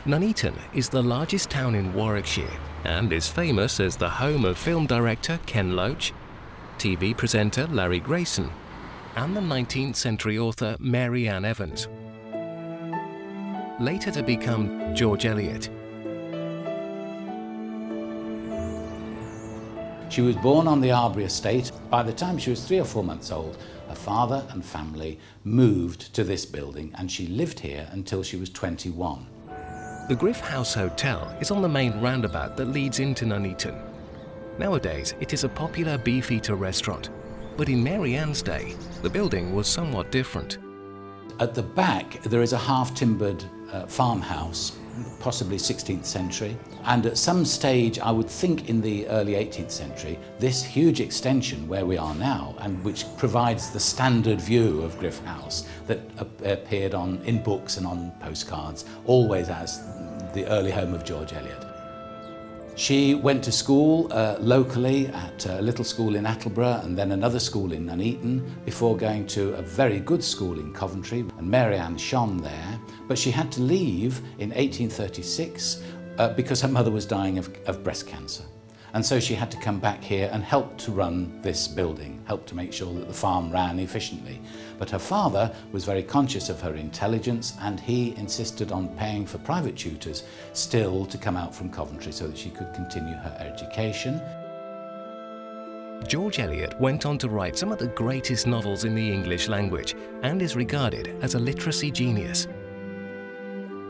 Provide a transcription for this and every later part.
Nuneaton is the largest town in Warwickshire and is famous as the home of film director Ken Loach, TV presenter Larry Grayson, and the 19th century author Marian Evans, later to become George Eliot. She was born on the Arbury estate. By the time she was 3 or 4 months old, her father and family moved to this building and she lived here until she was 21. The Griffon House Hotel is on the main roundabout that leads into Nuneaton. Nowadays, it is a popular beefeater restaurant, but in Marian's day, the building was somewhat different. At the back, there is a half-timbered farmhouse, possibly 16th century, and at some stage, I would think in the early 18th century, this huge extension where we are now, and which provides the standard view of Griffon House that appeared in books and on postcards, always as the early home of George Eliot. She went to school locally at a little school in Attleborough and then another school in Nuneaton before going to a very good school in Coventry, and Marian shone there, but she had to leave in 1836 because her mother was dying of breast cancer. And so she had to come back here and help to run this building, help to make sure that the farm ran efficiently. But her father was very conscious of her intelligence and he insisted on paying for private tutors still to come out from Coventry so that she could continue her education. George Eliot went on to write some of the greatest novels in the English language and is regarded as a literacy genius.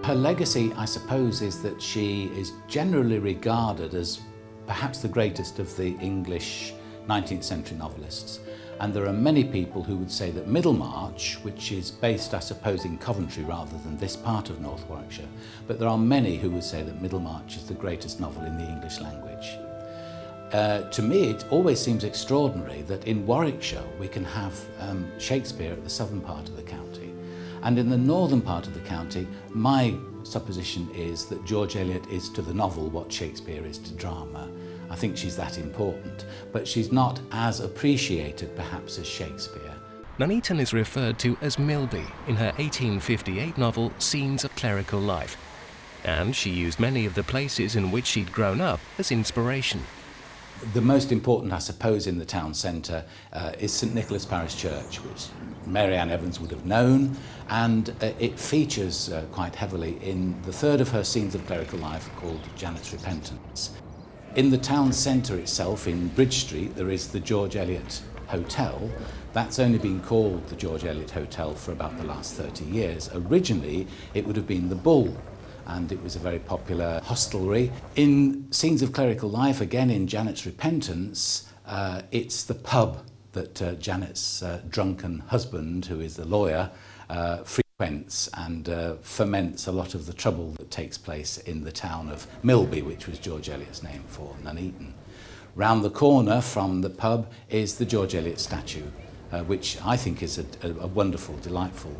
Her legacy, I suppose, is that she is generally regarded as perhaps the greatest of the English 19th century novelists. And there are many people who would say that Middlemarch, which is based, I suppose, in Coventry rather than this part of North Warwickshire, but there are many who would say that Middlemarch is the greatest novel in the English language. To me, it always seems extraordinary that in Warwickshire we can have Shakespeare at the southern part of the county. And in the northern part of the county, my supposition is that George Eliot is to the novel what Shakespeare is to drama. I think she's that important, but she's not as appreciated perhaps as Shakespeare. Nuneaton is referred to as Milby in her 1858 novel Scenes of Clerical Life, and she used many of the places in which she'd grown up as inspiration. The most important, I suppose, in the town centre is St Nicholas Parish Church, which Marian Evans would have known, and it features quite heavily in the third of her Scenes of Clerical Life called Janet's Repentance. In the town centre itself, in Bridge Street, there is the George Eliot Hotel. That's only been called the George Eliot Hotel for about the last 30 years. Originally, it would have been the Bull, and it was a very popular hostelry. In Scenes of Clerical Life, again in Janet's Repentance, it's the pub that Janet's drunken husband, who is the lawyer, frequents and ferments a lot of the trouble that takes place in the town of Milby, which was George Eliot's name for Nuneaton. Round the corner from the pub is the George Eliot statue, which I think is a wonderful, delightful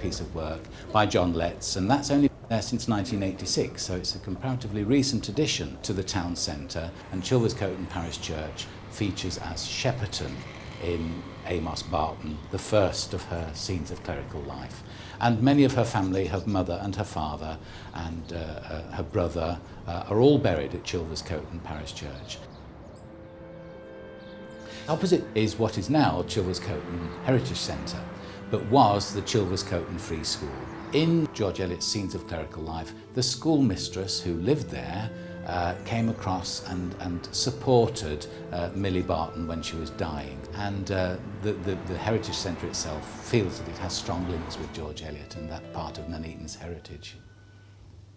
piece of work by John Letts, and that's only been there since 1986, so it's a comparatively recent addition to the town centre, and Chilverscoaton Parish Church features as Shepperton in Amos Barton, the first of her Scenes of Clerical Life. And many of her family, her mother and her father and her brother, are all buried at Chilverscoaton Parish Church. Opposite is what is now Chilverscoaton Heritage Centre, but was the Chilverscoaton Free School. In George Eliot's Scenes of Clerical Life, the schoolmistress who lived there came across and supported Millie Barton when she was dying. And the Heritage Centre itself feels that it has strong links with George Eliot and that part of Nuneaton's heritage.